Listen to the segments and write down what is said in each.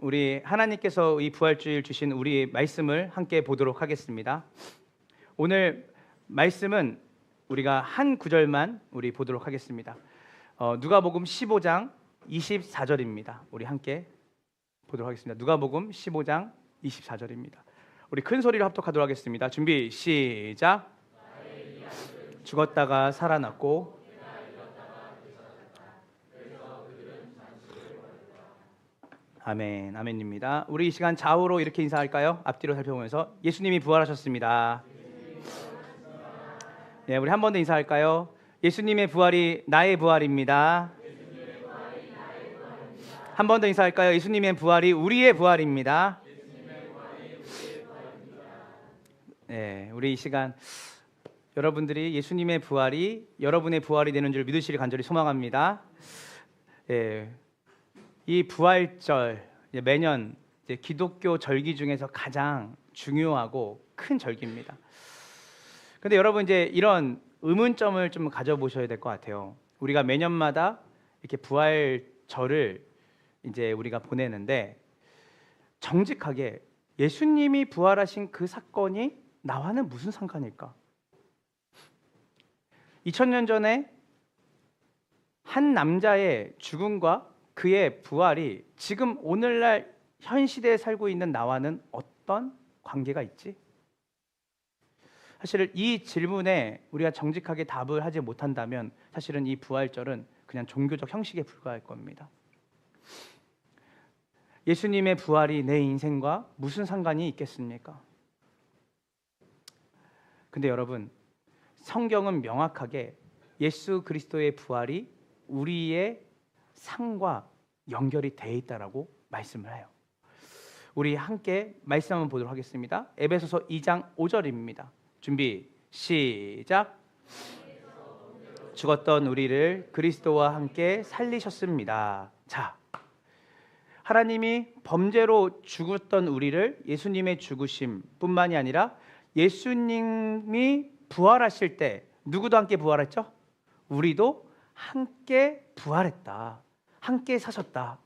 우리 하나님께서 이 부활주일 주신 우리 말씀을 함께 보도록 하겠습니다. 오늘 말씀은 우리가 한 구절만 우리 보도록 하겠습니다. 누가복음 15장 24절입니다. 우리 함께 보도록 하겠습니다. 누가복음 15장 24절입니다. 우리 큰 소리로 합독하도록 하겠습니다. 준비 시작. 죽었다가 살아났고 아멘, 아멘입니다. 우리 이 시간 좌우로 이렇게 인사할까요? 앞뒤로 살펴보면서 예수님이 부활하셨습니다. 네, 우리 한 번 더 인사할까요? 예수님의 부활이 나의 부활입니다. 한 번 더 인사할까요? 예수님의 부활이 우리의 부활입니다. 네, 우리 이 시간 여러분들이 예수님의 부활이 여러분의 부활이 되는 줄 믿으시길 간절히 소망합니다. 네, 이 부활절 매년 기독교 절기 중에서 가장 중요하고 큰 절기입니다. 근데 여러분 이제 이런 의문점을 좀 가져보셔야 될 것 같아요. 우리가 매년마다 이렇게 부활절을 이제 우리가 보내는데 정직하게 예수님이 부활하신 그 사건이 나와는 무슨 상관일까? 2000년 전에 한 남자의 죽음과 그의 부활이 지금 오늘날 현 시대에 살고 있는 나와는 어떤 관계가 있지? 사실 이 질문에 우리가 정직하게 답을 하지 못한다면 사실은 이 부활절은 그냥 종교적 형식에 불과할 겁니다. 예수님의 부활이 내 인생과 무슨 상관이 있겠습니까? 근데 여러분, 성경은 명확하게 예수 그리스도의 부활이 우리의 상과 연결이 돼 있다라고 말씀을 해요. 우리 함께 말씀 한번 보도록 하겠습니다. 에베소서 2장 5절입니다. 준비 시작. 죽었던 우리를 그리스도와 함께 살리셨습니다. 자, 하나님이 범죄로 죽었던 우리를 예수님의 죽으심 뿐만이 아니라 예수님이 부활하실 때 누구도 함께 부활했죠? 우리도 함께 부활했다. 함께 사셨다.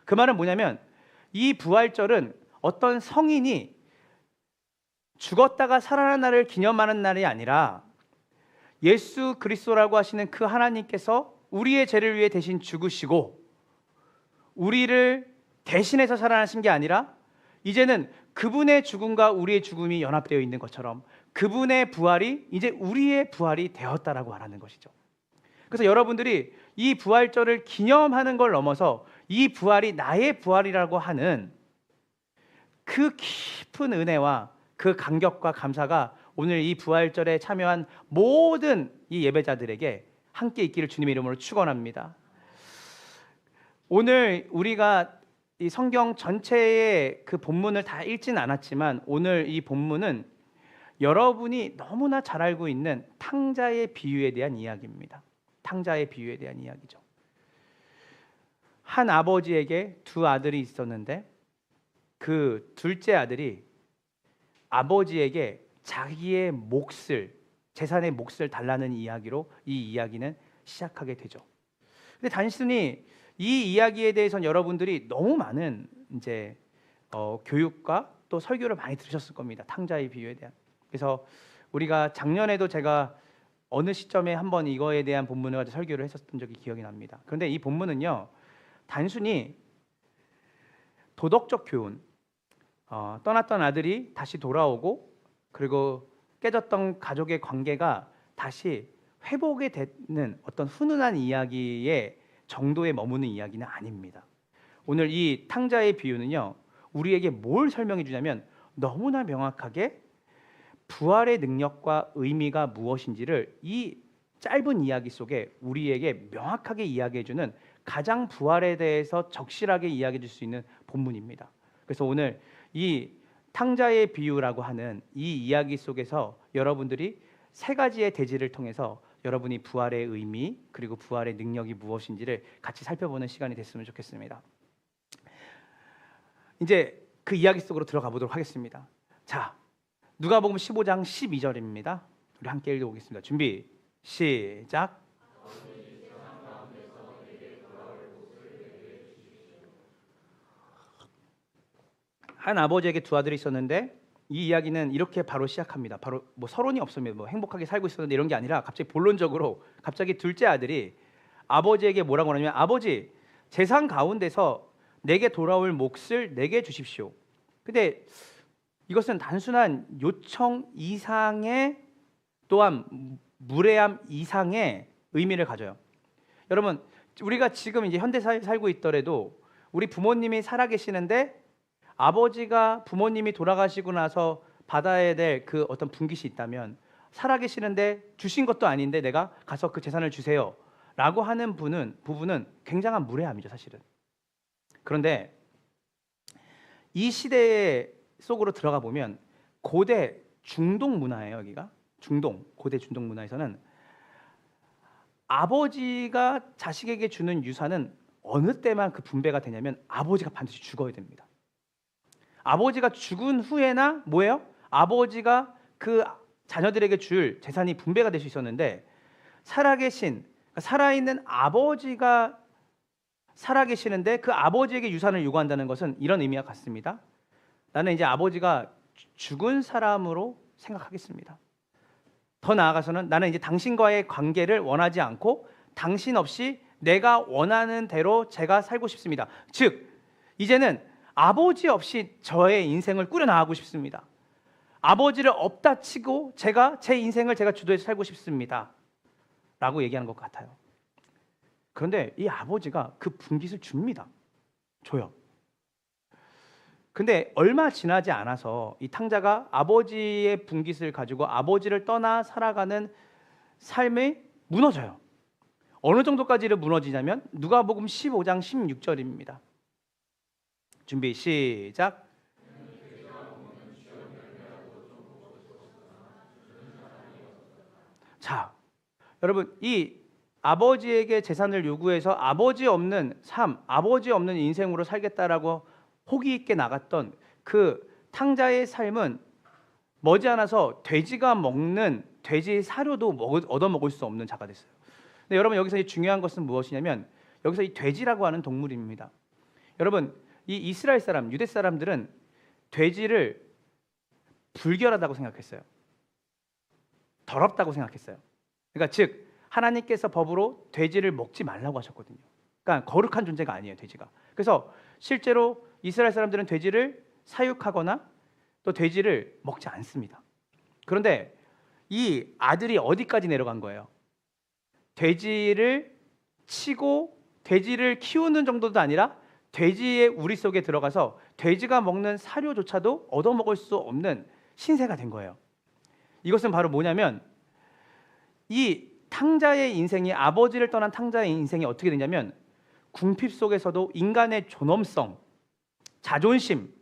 그 말은 뭐냐면 이 부활절은 어떤 성인이 죽었다가 살아난 날을 기념하는 날이 아니라 예수 그리스도라고 하시는 그 하나님께서 우리의 죄를 위해 대신 죽으시고 우리를 대신해서 살아나신 게 아니라 이제는 그분의 죽음과 우리의 죽음이 연합되어 있는 것처럼 그분의 부활이 이제 우리의 부활이 되었다라고 말하는 것이죠. 그래서 여러분들이 이 부활절을 기념하는 걸 넘어서 이 부활이 나의 부활이라고 하는 그 깊은 은혜와 그 감격과 감사가 오늘 이 부활절에 참여한 모든 이 예배자들에게 함께 있기를 주님의 이름으로 축원합니다. 오늘 우리가 이 성경 전체의 그 본문을 다 읽지는 않았지만 오늘 이 본문은 여러분이 너무나 잘 알고 있는 탕자의 비유에 대한 이야기입니다. 탕자의 비유에 대한 이야기죠. 한 아버지에게 두 아들이 있었는데 그 둘째 아들이 아버지에게 자기의 몫을, 재산의 몫을 달라는 이야기로 이 이야기는 시작하게 되죠. 근데 단순히 이 이야기에 대해서는 여러분들이 너무 많은 이제 교육과 또 설교를 많이 들으셨을 겁니다. 탕자의 비유에 대한. 그래서 우리가 작년에도 제가 어느 시점에 한번 이거에 대한 본문을 가지고 설교를 했었던 적이 기억이 납니다. 그런데 이 본문은요, 단순히 도덕적 교훈, 떠났던 아들이 다시 돌아오고 그리고 깨졌던 가족의 관계가 다시 회복이 되는 어떤 훈훈한 이야기의 정도에 머무는 이야기는 아닙니다. 오늘 이 탕자의 비유는요, 우리에게 뭘 설명해 주냐면 너무나 명확하게 부활의 능력과 의미가 무엇인지를 이 짧은 이야기 속에 우리에게 명확하게 이야기해 주는 가장 부활에 대해서 적실하게 이야기해 줄 수 있는 본문입니다. 그래서 오늘 이 탕자의 비유라고 하는 이 이야기 속에서 여러분들이 세 가지의 대지를 통해서 여러분이 부활의 의미 그리고 부활의 능력이 무엇인지를 같이 살펴보는 시간이 됐으면 좋겠습니다. 이제 그 이야기 속으로 들어가 보도록 하겠습니다. 자, 누가복음 15장 12절입니다. 우리 함께 읽어보겠습니다. 준비 시작. 한 아버지에게 두 아들이 있었는데 이 이야기는 이렇게 바로 시작합니다. 바로 뭐 서론이 없으면 뭐 행복하게 살고 있었는데 이런 게 아니라 갑자기 본론적으로 갑자기 둘째 아들이 아버지에게 뭐라고 하냐면 아버지 재산 가운데서 내게 돌아올 몫을 내게 주십시오. 근데 이것은 단순한 요청 이상의 또한 무례함 이상의 의미를 가져요. 여러분 우리가 지금 이제 현대사회에 살고 있더라도 우리 부모님이 살아계시는데 아버지가 부모님이 돌아가시고 나서 받아야 될 그 어떤 분깃이 있다면 살아계시는데 주신 것도 아닌데 내가 가서 그 재산을 주세요 라고 하는 부분은 굉장한 무례함이죠 사실은. 그런데 이 시대 속으로 들어가 보면 고대 중동 문화예요. 여기가 고대 중동 문화에서는 아버지가 자식에게 주는 유산은 어느 때만 그 분배가 되냐면 아버지가 반드시 죽어야 됩니다. 아버지가 죽은 후에나 뭐예요? 아버지가 그 자녀들에게 줄 재산이 분배가 될 수 있었는데 살아있는 아버지가 살아계시는데 그 아버지에게 유산을 요구한다는 것은 이런 의미와 같습니다. 나는 이제 아버지가 죽은 사람으로 생각하겠습니다. 더 나아가서는 나는 이제 당신과의 관계를 원하지 않고 당신 없이 내가 원하는 대로 제가 살고 싶습니다. 즉 이제는 아버지 없이 저의 인생을 꾸려나가고 싶습니다. 아버지를 없다 치고 제 인생을 제가 주도해서 살고 싶습니다 라고 얘기하는 것 같아요. 그런데 이 아버지가 그 분깃을 줍니다. 줘요. 근데 얼마 지나지 않아서 이 탕자가 아버지의 분깃을 가지고 아버지를 떠나 살아가는 삶이 무너져요. 어느 정도까지를 무너지냐면 누가복음 15장 16절입니다. 준비 시작. 자, 여러분 이 아버지에게 재산을 요구해서 아버지 없는 삶, 아버지 없는 인생으로 살겠다라고 호기 있게 나갔던 그 탕자의 삶은 머지않아서 돼지가 먹는 돼지 사료도 얻어먹을 수 없는 자가 됐어요. 근데 여러분 여기서 중요한 것은 무엇이냐면 여기서 이 돼지라고 하는 동물입니다. 여러분 이 이스라엘 사람, 유대 사람들은 돼지를 불결하다고 생각했어요. 더럽다고 생각했어요. 그러니까 즉 하나님께서 법으로 돼지를 먹지 말라고 하셨거든요. 그러니까 거룩한 존재가 아니에요, 돼지가. 그래서 실제로 이스라엘 사람들은 돼지를 사육하거나 또 돼지를 먹지 않습니다. 그런데 이 아들이 어디까지 내려간 거예요? 돼지를 치고 돼지를 키우는 정도도 아니라 돼지의 우리 속에 들어가서 돼지가 먹는 사료조차도 얻어먹을 수 없는 신세가 된 거예요. 이것은 바로 뭐냐면 이 탕자의 인생이 아버지를 떠난 탕자의 인생이 어떻게 되냐면 궁핍 속에서도 인간의 존엄성, 자존심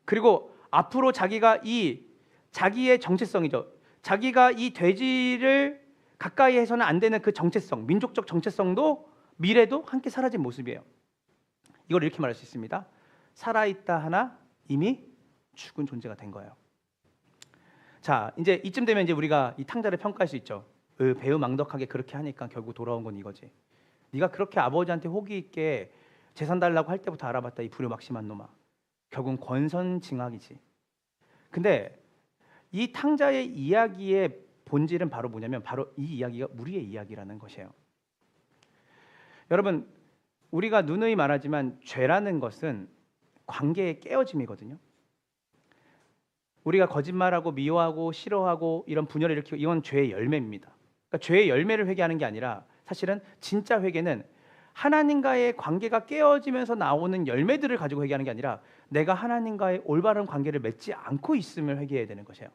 그리고 앞으로 자기의 정체성이죠. 자기가 이 돼지를 가까이 해서는 안 되는 그 정체성, 민족적 정체성도 미래도 함께 사라진 모습이에요. 이걸 이렇게 말할 수 있습니다. 살아있다 하나 이미 죽은 존재가 된 거예요. 자, 이제 이쯤 되면 이제 우리가 이 탕자를 평가할 수 있죠. 배은망덕하게 그렇게 하니까 결국 돌아온 건 이거지. 네가 그렇게 아버지한테 호기 있게 재산 달라고 할 때부터 알아봤다 이 불효막심한 놈아. 결국은 권선징악이지. 근데 이 탕자의 이야기의 본질은 바로 뭐냐면 바로 이 이야기가 우리의 이야기라는 것이에요. 여러분 우리가 누누이 말하지만 죄라는 것은 관계의 깨어짐이거든요. 우리가 거짓말하고 미워하고 싫어하고 이런 분열을 일으키고 이건 죄의 열매입니다. 그러니까 죄의 열매를 회개하는 게 아니라 사실은 진짜 회개는 하나님과의 관계가 깨어지면서 나오는 열매들을 가지고 회개하는 게 아니라 내가 하나님과의 올바른 관계를 맺지 않고 있음을 회개해야 되는 것이에요.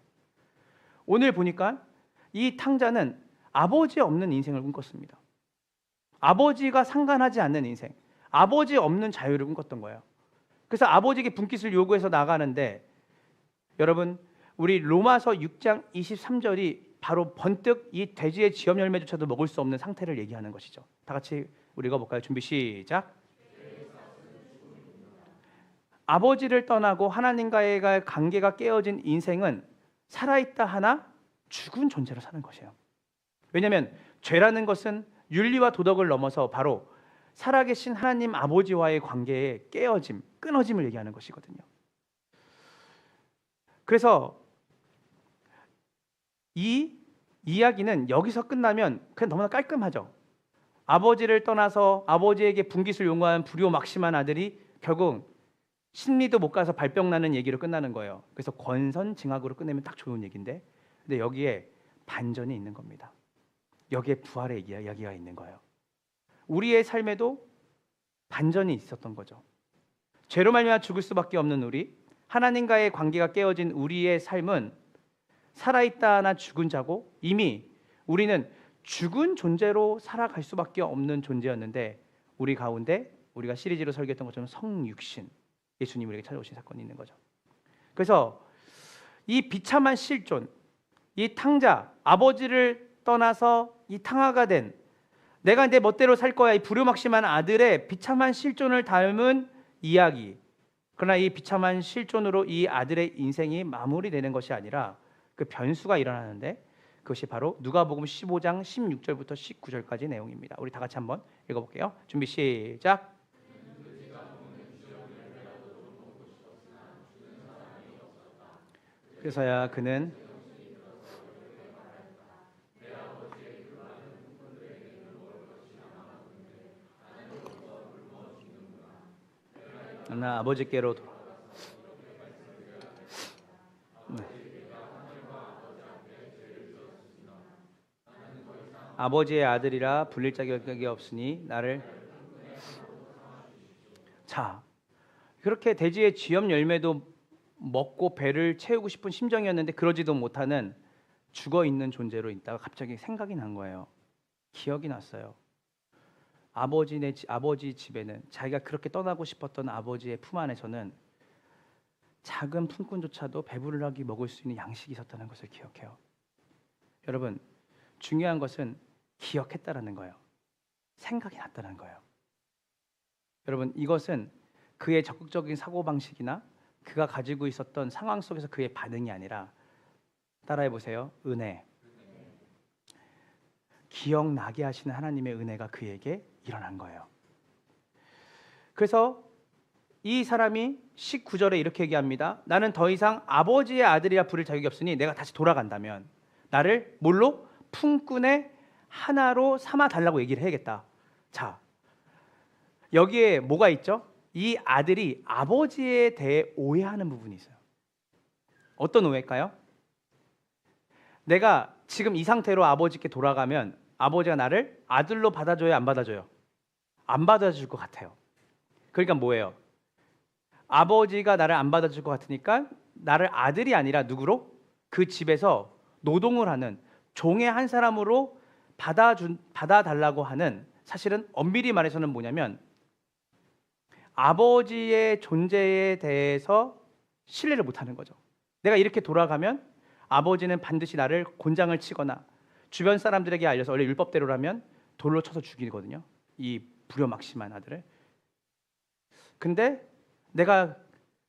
오늘 보니까 이 탕자는 아버지 없는 인생을 꿈꿨습니다. 아버지가 상관하지 않는 인생, 아버지 없는 자유를 꿈꿨던 거예요. 그래서 아버지에게 분깃을 요구해서 나가는데 여러분 우리 로마서 6장 23절이 바로 번뜩 이 돼지의 지업 열매조차도 먹을 수 없는 상태를 얘기하는 것이죠. 다 같이 우리 읽어볼까요? 준비 시작. 아버지를 떠나고 하나님과의 관계가 깨어진 인생은 살아있다 하나 죽은 존재로 사는 것이에요. 왜냐하면 죄라는 것은 윤리와 도덕을 넘어서 바로 살아계신 하나님 아버지와의 관계의 깨어짐, 끊어짐을 얘기하는 것이거든요. 그래서 이 이야기는 여기서 끝나면 그냥 너무나 깔끔하죠. 아버지를 떠나서 아버지에게 분깃을 요구한 불효막심한 아들이 결국 심리도 못 가서 발병 나는 얘기로 끝나는 거예요. 그래서 권선징악으로 끝내면 딱 좋은 얘기인데, 근데 여기에 반전이 있는 겁니다. 여기에 부활의 이야기가 있는 거예요. 우리의 삶에도 반전이 있었던 거죠. 죄로 말미암아 죽을 수밖에 없는 우리, 하나님과의 관계가 깨어진 우리의 삶은 살아있다나 죽은 자고, 이미 우리는 죽은 존재로 살아갈 수밖에 없는 존재였는데, 우리 가운데 우리가 시리즈로 설계했던 것처럼 성육신 예수님 우리에게 찾아오신 사건이 있는 거죠. 그래서 이 비참한 실존, 이 탕자, 아버지를 떠나서 이 탕아가 된, 내가 내 멋대로 살 거야, 이 불효막심한 아들의 비참한 실존을 닮은 이야기. 그러나 이 비참한 실존으로 이 아들의 인생이 마무리되는 것이 아니라 그 변수가 일어나는데, 그것이 바로 누가복음 15장 16절부터 19절까지 내용입니다. 우리 다 같이 한번 읽어볼게요. 준비 시작. 그래서야 그는 나 아버지께로 돌아. 아버지의 아들이라 불릴 자격이 없으니 나를. 자, 그렇게 대지의 지엽 열매도 먹고 배를 채우고 싶은 심정이었는데 그러지도 못하는 죽어 있는 존재로 있다가 갑자기 생각이 난 거예요. 기억이 났어요. 아버지 집에는, 자기가 그렇게 떠나고 싶었던 아버지의 품 안에서는 작은 품꾼조차도 배부르게 먹을 수 있는 양식이 있었다는 것을 기억해요. 여러분, 중요한 것은 기억했다라는 거예요. 생각이 났다는 거예요. 여러분, 이것은 그의 적극적인 사고방식이나 그가 가지고 있었던 상황 속에서 그의 반응이 아니라, 따라해 보세요. 은혜. 기억나게 하시는 하나님의 은혜가 그에게 일어난 거예요. 그래서 이 사람이 19절에 이렇게 얘기합니다. 나는 더 이상 아버지의 아들이라 부를 자격이 없으니 내가 다시 돌아간다면 나를 뭘로? 품꾼의 하나로 삼아 달라고 얘기를 해야겠다. 자, 여기에 뭐가 있죠? 이 아들이 아버지에 대해 오해하는 부분이 있어요. 어떤 오해일까요? 내가 지금 이 상태로 아버지께 돌아가면 아버지가 나를 아들로 받아줘요, 안 받아줘요? 안 받아줄 것 같아요. 그러니까 뭐예요? 아버지가 나를 안 받아줄 것 같으니까 나를 아들이 아니라 누구로? 그 집에서 노동을 하는 종의 한 사람으로 받아달라고 하는, 사실은 엄밀히 말해서는 뭐냐면 아버지의 존재에 대해서 신뢰를 못하는 거죠. 내가 이렇게 돌아가면 아버지는 반드시 나를 곤장을 치거나 주변 사람들에게 알려서, 원래 율법대로라면 돌로 쳐서 죽이거든요, 이 불효막심한 아들을. 근데 내가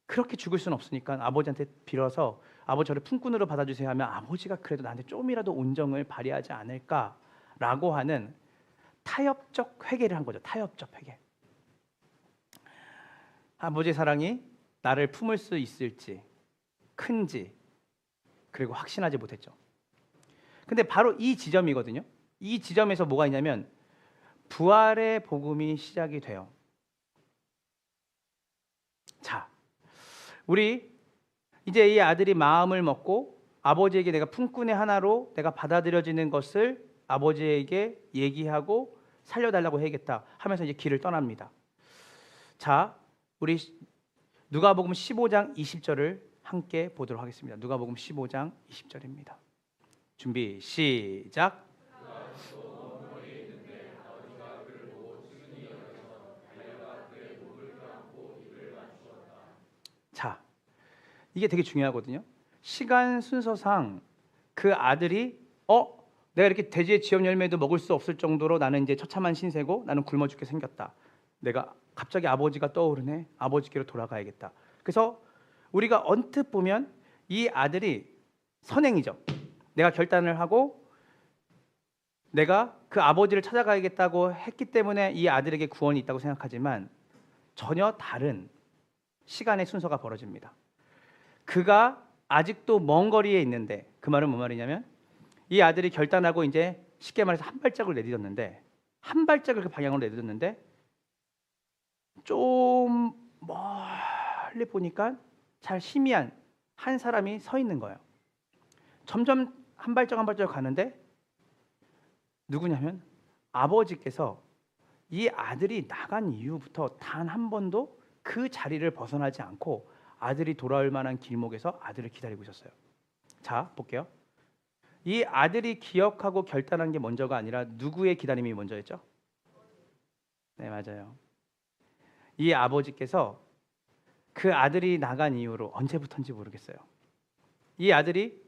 그렇게 죽을 수는 없으니까 아버지한테 빌어서 아버지 저를 품꾼으로 받아주세요 하면 아버지가 그래도 나한테 좀이라도 온정을 발휘하지 않을까라고 하는 타협적 회개를 한 거죠. 타협적 회개. 아버지의 사랑이 나를 품을 수 있을지, 큰지, 그리고 확신하지 못했죠. 근데 바로 이 지점이거든요. 이 지점에서 뭐가 있냐면 부활의 복음이 시작이 돼요. 자, 우리 이제 이 아들이 마음을 먹고 아버지에게 내가 품꾼의 하나로 내가 받아들여지는 것을 아버지에게 얘기하고 살려달라고 해야겠다 하면서 이제 길을 떠납니다. 자, 우리 누가복음 15장 20절을 함께 보도록 하겠습니다. 누가복음 15장 20절입니다. 준비 시작. 자, 이게 되게 중요하거든요. 시간 순서상 그 아들이 내가 이렇게 돼지의 지엽 열매도 먹을 수 없을 정도로 나는 이제 처참한 신세고 나는 굶어 죽게 생겼다. 내가 갑자기 아버지가 떠오르네. 아버지께로 돌아가야겠다. 그래서 우리가 언뜻 보면 이 아들이 선행이죠. 내가 결단을 하고 내가 그 아버지를 찾아가야겠다고 했기 때문에 이 아들에게 구원이 있다고 생각하지만 전혀 다른 시간의 순서가 벌어집니다. 그가 아직도 먼 거리에 있는데, 그 말은 뭔 말이냐면 이 아들이 결단하고 이제 쉽게 말해서 한 발짝을 내딛었는데, 한 발짝을 그 방향으로 내딛었는데 좀 멀리 보니까 잘 희미한 한 사람이 서 있는 거예요. 점점 한 발짝 한 발짝 가는데 누구냐면 아버지께서 이 아들이 나간 이후부터 단 한 번도 그 자리를 벗어나지 않고 아들이 돌아올 만한 길목에서 아들을 기다리고 있었어요. 자, 볼게요. 이 아들이 기억하고 결단한 게 먼저가 아니라 누구의 기다림이 먼저였죠? 네, 맞아요. 이 아버지께서 그 아들이 나간 이후로 언제부터인지 모르겠어요. 이 아들이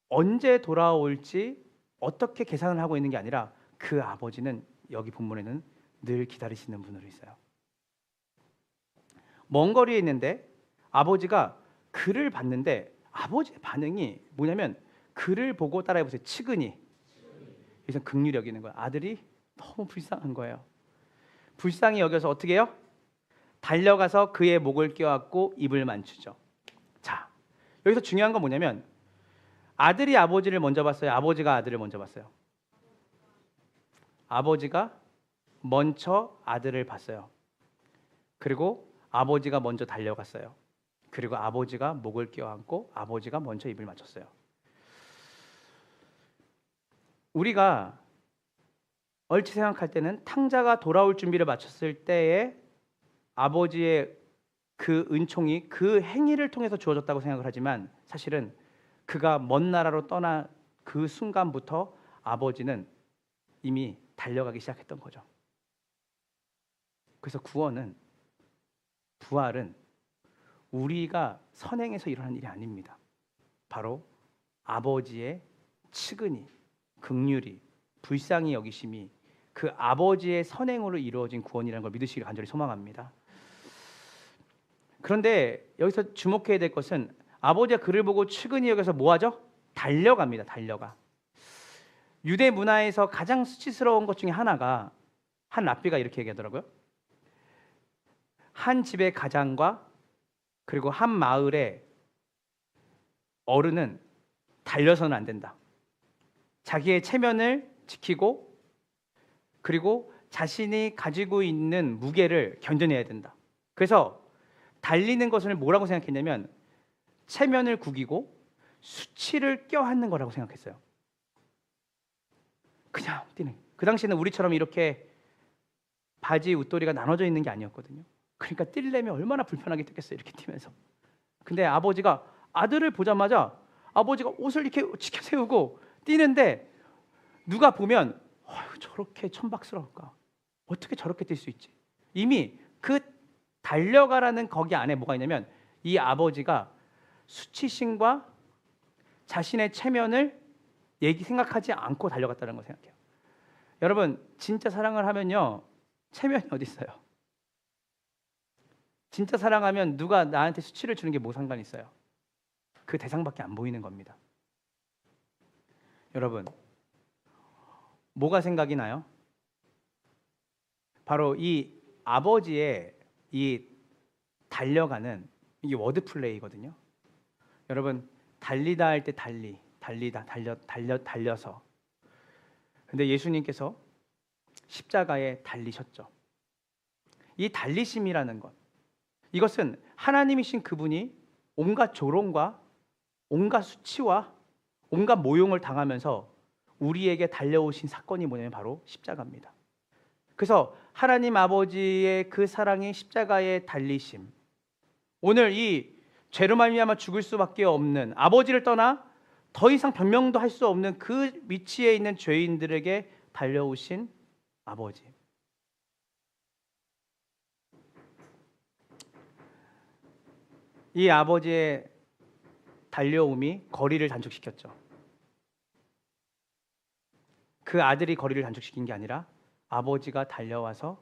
언제 돌아올지 어떻게 계산을 하고 있는 게 아니라 그 아버지는 여기 본문에는 늘 기다리시는 분으로 있어요. 먼 거리에 있는데 아버지가 그를 봤는데 아버지의 반응이 뭐냐면 그를 보고 따라해보세요. 측은히. 그래서 긍휼히 여기는 거예요. 아들이 너무 불쌍한 거예요. 불쌍히 여겨서 어떻게 해요? 달려가서 그의 목을 껴안고 입을 만지죠. 자, 여기서 중요한 건 뭐냐면 아들이 아버지를 먼저 봤어요? 아버지가 아들을 먼저 봤어요? 아버지가 먼저 아들을 봤어요. 그리고 아버지가 먼저 달려갔어요. 그리고 아버지가 목을 껴안고 아버지가 먼저 입을 맞췄어요. 우리가 얼핏 생각할 때는 탕자가 돌아올 준비를 마쳤을 때에 아버지의 그 은총이 그 행위를 통해서 주어졌다고 생각을 하지만 사실은 그가 먼 나라로 떠나 그 순간부터 아버지는 이미 달려가기 시작했던 거죠. 그래서 구원은, 부활은 우리가 선행해서 일어난 일이 아닙니다. 바로 아버지의 측은히, 긍휼이, 불쌍히 여기심이 그 아버지의 선행으로 이루어진 구원이라는 걸 믿으시길 간절히 소망합니다. 그런데 여기서 주목해야 될 것은 아버지가 그를 보고 측은히 여겨서 뭐하죠? 달려갑니다. 달려가. 유대 문화에서 가장 수치스러운 것 중에 하나가 한 랍비가 이렇게 얘기하더라고요. 한 집의 가장과 그리고 한 마을의 어른은 달려서는 안 된다. 자기의 체면을 지키고 그리고 자신이 가지고 있는 무게를 견뎌내야 된다. 그래서 달리는 것을 뭐라고 생각했냐면 체면을 구기고 수치를 껴안는 거라고 생각했어요. 그냥 뛰는. 그 당시에는 우리처럼 이렇게 바지 웃도리가 나눠져 있는 게 아니었거든요. 그러니까 뛰려면 얼마나 불편하게 뛰겠어요. 이렇게 뛰면서. 근데 아버지가 아들을 보자마자 아버지가 옷을 이렇게 치켜 세우고 뛰는데 누가 보면 저렇게 천박스러울까? 어떻게 저렇게 뛸 수 있지? 이미 그 달려가라는 거기 안에 뭐가 있냐면 이 아버지가 수치심과 자신의 체면을 생각하지 않고 달려갔다는 걸 생각해요. 여러분, 진짜 사랑을 하면요, 체면이 어디 있어요? 진짜 사랑하면 누가 나한테 수치를 주는 게 뭐 상관이 있어요? 그 대상밖에 안 보이는 겁니다. 여러분, 뭐가 생각이 나요? 바로 이 아버지의 이 달려가는 이게 워드 플레이거든요. 여러분, 달리다 할 때 달리다 달려서. 근데 예수님께서 십자가에 달리셨죠. 이 달리심이라는 것, 이것은 하나님이신 그분이 온갖 조롱과 온갖 수치와 온갖 모욕을 당하면서 우리에게 달려오신 사건이 뭐냐면 바로 십자가입니다. 그래서 하나님 아버지의 그 사랑의 십자가의 달리심, 오늘 이 죄로 말미암아 죽을 수밖에 없는 아버지를 떠나 더 이상 변명도 할 수 없는 그 위치에 있는 죄인들에게 달려오신 아버지. 이 아버지의 달려옴이 거리를 단축시켰죠. 그 아들이 거리를 단축시킨 게 아니라 아버지가 달려와서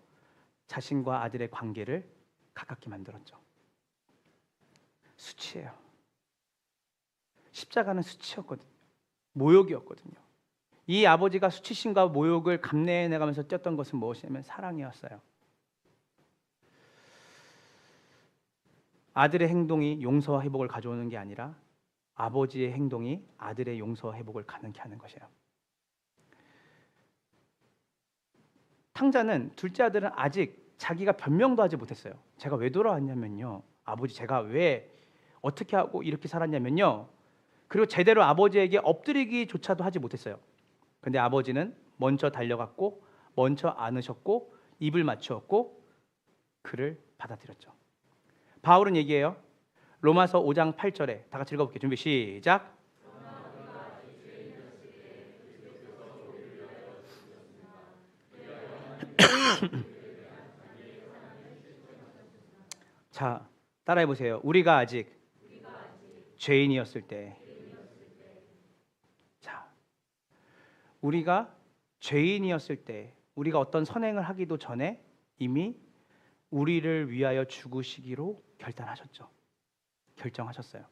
자신과 아들의 관계를 가깝게 만들었죠. 수치예요. 십자가는 수치였거든요. 모욕이었거든요. 이 아버지가 수치심과 모욕을 감내해내가면서 뛰었던 것은 무엇이냐면 사랑이었어요. 아들의 행동이 용서와 회복을 가져오는 게 아니라 아버지의 행동이 아들의 용서와 회복을 가능케 하는 것이에요. 탕자는 둘째 아들은 아직 자기가 변명도 하지 못했어요. 제가 왜 돌아왔냐면요, 아버지 제가 왜 어떻게 하고 이렇게 살았냐면요, 그리고 제대로 아버지에게 엎드리기조차도 하지 못했어요. 근데 아버지는 먼저 달려갔고 먼저 안으셨고 입을 맞추었고 그를 받아들였죠. 바울은 얘기해요. 로마서 5장 8절에 다 같이 읽어볼게요. 준비 시작. 자, 따라해 보세요. 우리가 아직 죄인이었을 때, 자, 우리가 죄인이었을 때, 우리가 어떤 선행을 하기도 전에 이미 우리를 위하여 죽으시기로 결단하셨죠. 결정하셨어요.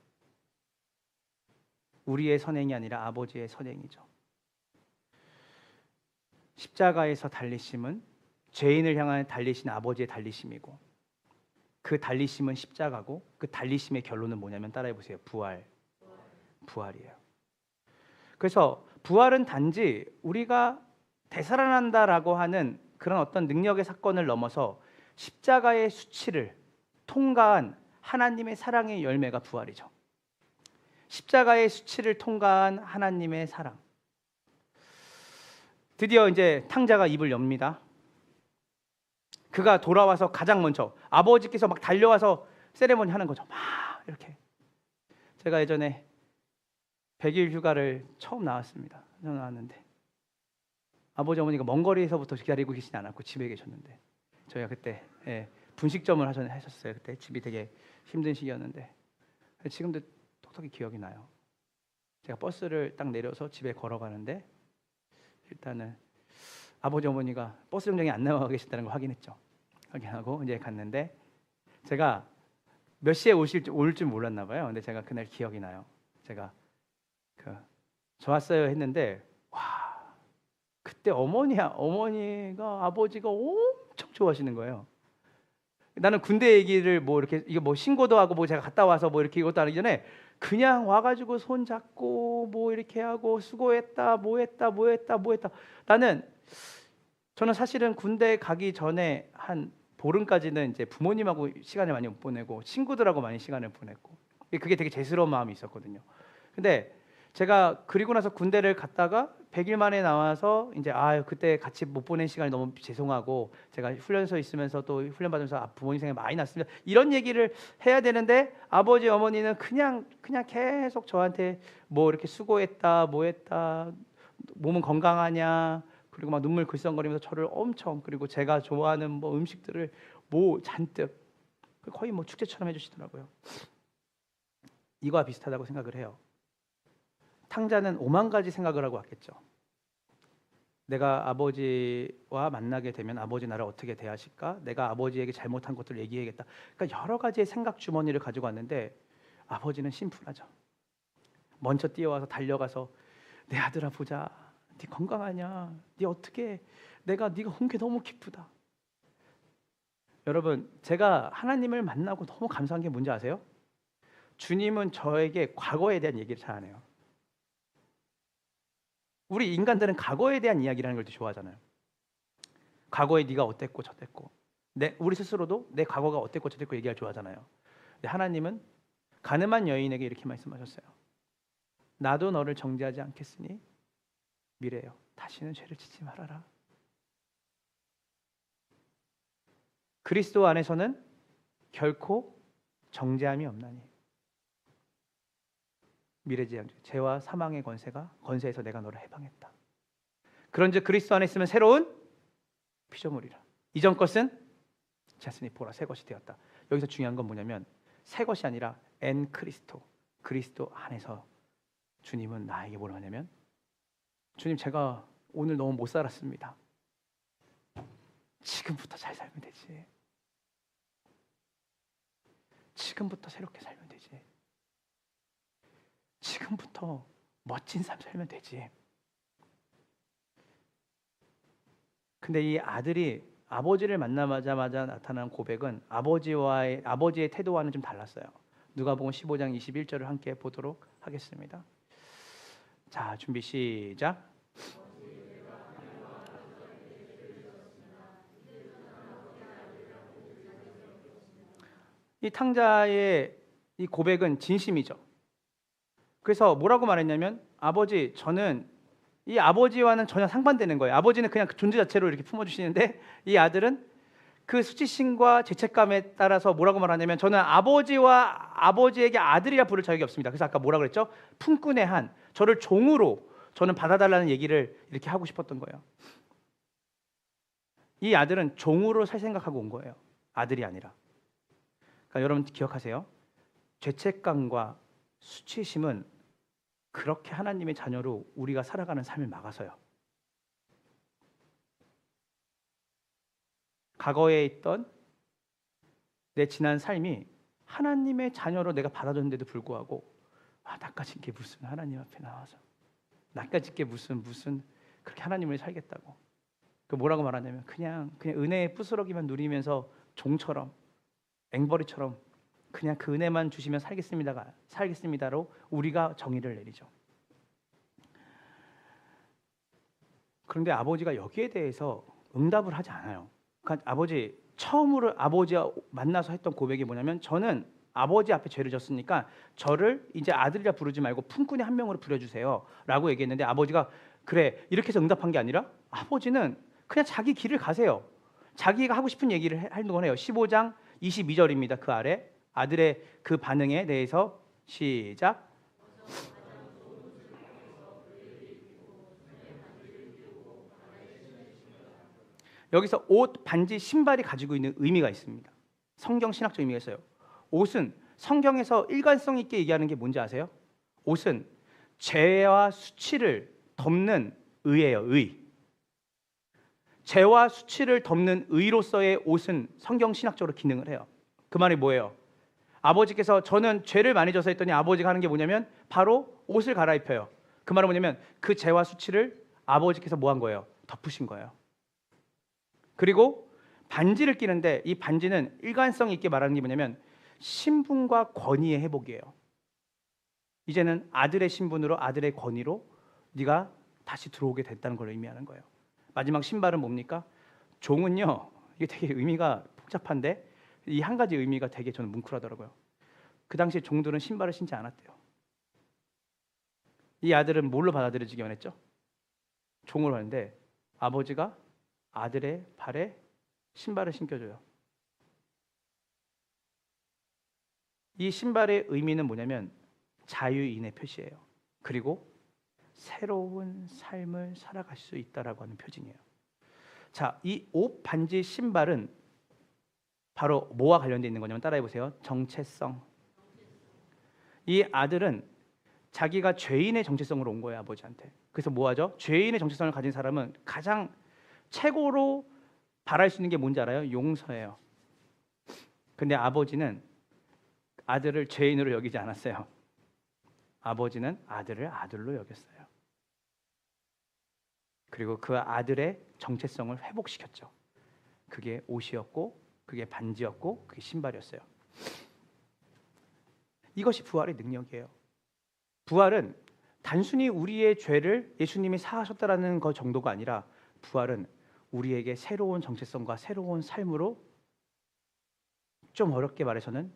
우리의 선행이 아니라 아버지의 선행이죠. 십자가에서 달리심은 죄인을 향한 달리신 아버지의 달리심이고, 그 달리심은 십자가고, 그 달리심의 결론은 뭐냐면 따라해 보세요. 부활이에요. 그래서 부활은 단지 우리가 되살아난다라고 하는 그런 어떤 능력의 사건을 넘어서 십자가의 수치를 통과한 하나님의 사랑의 열매가 부활이죠. 십자가의 수치를 통과한 하나님의 사랑. 드디어 이제 탕자가 입을 엽니다. 그가 돌아와서 가장 먼저 아버지께서 막 달려와서 세레모니 하는 거죠. 막 이렇게. 제가 예전에 100일 휴가를 처음 나왔습니다. 나왔는데 아버지 어머니가 먼 거리에서부터 기다리고 계시지 않았고 집에 계셨는데, 저희가 그때 분식점을 하셨어요. 그때 집이 되게 힘든 시기였는데 지금도 톡톡히 기억이 나요. 제가 버스를 딱 내려서 집에 걸어가는데 일단은 아버지 어머니가 버스 정류장에 안 나와 계신다는 걸 확인했죠. 확인하고 이제 갔는데 제가 몇 시에 올 줄 몰랐나 봐요. 근데 제가 그날 기억이 나요. 제가 저 왔어요 했는데 와, 그때 어머니가 아버지가 엄청 좋아하시는 거예요. 나는 군대 얘기를 뭐 이렇게 이거 뭐 신고도 하고 뭐 제가 갔다 와서 뭐 이렇게 이것도 하기 전에 그냥 와가지고 손 잡고 뭐 이렇게 하고 수고했다 뭐 했다. 저는 사실은 군대 가기 전에 한 보름까지는 이제 부모님하고 시간을 많이 못 보내고 친구들하고 많이 시간을 보냈고 그게 되게 죄스러운 마음이 있었거든요. 근데 제가 그리고 나서 군대를 갔다가 100일 만에 나와서 이제 그때 같이 못 보낸 시간이 너무 죄송하고 제가 훈련소에 있으면서 또 훈련 받으면서 부모님 생각이 많이 났습니다. 이런 얘기를 해야 되는데 아버지 어머니는 그냥 계속 저한테 뭐 이렇게 수고했다 뭐 했다 몸은 건강하냐 그리고 막 눈물 글썽거리면서 저를 엄청, 그리고 제가 좋아하는 뭐 음식들을 뭐 잔뜩 거의 뭐 축제처럼 해주시더라고요. 이거와 비슷하다고 생각을 해요. 탕자는 5만 가지 생각을 하고 왔겠죠. 내가 아버지와 만나게 되면 아버지 나를 어떻게 대하실까? 내가 아버지에게 잘못한 것들을 얘기해야겠다. 그러니까 여러 가지의 생각 주머니를 가지고 왔는데 아버지는 심플하죠. 먼저 뛰어와서 달려가서 내 아들아 보자. 네 건강하냐? 네 어떻게? 네가 온 게 너무 기쁘다. 여러분, 제가 하나님을 만나고 너무 감사한 게 뭔지 아세요? 주님은 저에게 과거에 대한 얘기를 잘 안 해요. 우리 인간들은 과거에 대한 이야기라는 걸 좋아하잖아요. 과거에 네가 어땠고 저땠고, 우리 스스로도 내 과거가 어땠고 저땠고 얘기할 좋아하잖아요. 근데 하나님은 가늠한 여인에게 이렇게 말씀하셨어요. 나도 너를 정죄하지 않겠으니 미래요. 다시는 죄를 짓지 말아라. 그리스도 안에서는 결코 정죄함이 없나니 미래지향 죄와 사망의 권세에서 내가 너를 해방했다. 그런즉 그리스도 안에 있으면 새로운 피조물이라. 이전 것은 지났으니 보라 새 것이 되었다. 여기서 중요한 건 뭐냐면 새 것이 아니라 엔 그리스도 안에서 주님은 나에게 뭐라 하냐면 주님 제가 오늘 너무 못 살았습니다. 지금부터 잘 살면 되지. 지금부터 새롭게 살면 되지. 지금부터 멋진 삶 살면 되지. 근데 이 아들이 아버지를 만나자마자 나타난 고백은 아버지의 태도와는 좀 달랐어요. 누가복음 15장 21절을 함께 보도록 하겠습니다. 자, 준비 시작. 이 탕자의 이 고백은 진심이죠. 그래서 뭐라고 말했냐면, 아버지, 저는 이 아버지와는 전혀 상반되는 거예요. 아버지는 그냥 그 존재 자체로 이렇게 품어주시는데, 이 아들은 그 수치심과 죄책감에 따라서 뭐라고 말하냐면, 저는 아버지와 아버지에게 아들이라 부를 자격이 없습니다. 그래서 아까 뭐라 그랬죠? 품꾼의 한, 저를 종으로 저는 받아달라는 얘기를 이렇게 하고 싶었던 거예요. 이 아들은 종으로 살 생각하고 온 거예요. 아들이 아니라. 그러니까 여러분 기억하세요. 죄책감과 수치심은 그렇게 하나님의 자녀로 우리가 살아가는 삶을 막아서요. 과거에 있던 내 지난 삶이 하나님의 자녀로 내가 받아줬는데도 불구하고, 나까짓 게 무슨 하나님 앞에 나와서 나까짓 게 무슨 그렇게 하나님을 살겠다고. 그 뭐라고 말하냐면, 그냥 은혜의 부스러기만 누리면서 종처럼 앵벌이처럼 그냥 그 은혜만 주시면 살겠습니다로 우리가 정의를 내리죠. 그런데 아버지가 여기에 대해서 응답을 하지 않아요. 그러니까 처음으로 아버지와 만나서 했던 고백이 뭐냐면, 저는 아버지 앞에 죄를 졌으니까 저를 이제 아들이라 부르지 말고 품꾼의 한 명으로 부려주세요 라고 얘기했는데, 아버지가 그래 이렇게 해서 응답한 게 아니라, 아버지는 그냥 자기 길을 가세요. 자기가 하고 싶은 얘기를 하는 건 해요. 15장 22절입니다. 그 아래 아들의 그 반응에 대해서 시작. 여기서 옷, 반지, 신발이 가지고 있는 의미가 있습니다. 성경 신학적 의미가 있어요. 옷은 성경에서 일관성 있게 얘기하는 게 뭔지 아세요? 옷은 죄와 수치를 덮는 의예요. 의. 죄와 수치를 덮는 의로서의 옷은 성경 신학적으로 기능을 해요. 그 말이 뭐예요? 아버지께서 저는 죄를 많이 져서 했더니, 아버지가 하는 게 뭐냐면 바로 옷을 갈아입혀요. 그 말은 뭐냐면 그 죄와 수치를 아버지께서 뭐 한 거예요? 덮으신 거예요. 그리고 반지를 끼는데, 이 반지는 일관성 있게 말하는 게 뭐냐면 신분과 권위의 회복이에요. 이제는 아들의 신분으로, 아들의 권위로 네가 다시 들어오게 됐다는 걸 의미하는 거예요. 마지막 신발은 뭡니까? 종은요, 이게 되게 의미가 복잡한데 이 한 가지 의미가 되게 저는 뭉클하더라고요. 그 당시에 종들은 신발을 신지 않았대요. 이 아들은 뭘로 받아들여지기 원했죠? 종으로 하는데, 아버지가 아들의 발에 신발을 신겨줘요. 이 신발의 의미는 뭐냐면 자유인의 표시예요. 그리고 새로운 삶을 살아갈 수 있다라고 하는 표징이에요. 자, 이 옷, 반지, 신발은 바로 뭐와 관련되어 있는 거냐면, 따라해 보세요. 정체성. 이 아들은 자기가 죄인의 정체성으로 온 거예요, 아버지한테. 그래서 뭐 하죠? 죄인의 정체성을 가진 사람은 가장 최고로 바랄 수 있는 게 뭔지 알아요? 용서예요. 근데 아버지는 아들을 죄인으로 여기지 않았어요. 아버지는 아들을 아들로 여겼어요. 그리고 그 아들의 정체성을 회복시켰죠. 그게 옷이었고, 그게 반지였고, 그게 신발이었어요. 이것이 부활의 능력이에요. 부활은 단순히 우리의 죄를 예수님이 사하셨다라는 것 정도가 아니라, 부활은 우리에게 새로운 정체성과 새로운 삶으로, 좀 어렵게 말해서는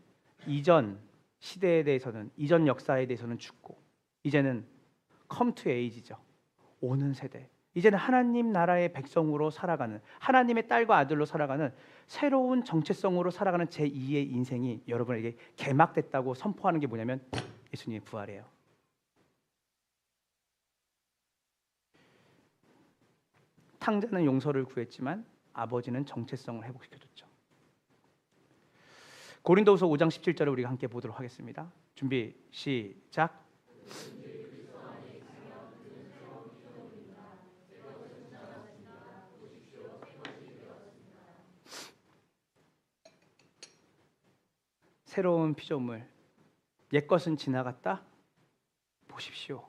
이전 시대에 대해서는, 이전 역사에 대해서는 죽고, 이제는 come to age죠. 오는 세대. 이제는 하나님 나라의 백성으로 살아가는, 하나님의 딸과 아들로 살아가는 새로운 정체성으로 살아가는 제2의 인생이 여러분에게 개막됐다고 선포하는 게 뭐냐면 예수님의 부활이에요. 탕자는 용서를 구했지만 아버지는 정체성을 회복시켜줬죠. 고린도후서 5장 17절을 우리가 함께 보도록 하겠습니다. 준비 시작. 새로운 피조물, 옛것은 지나갔다, 보십시오.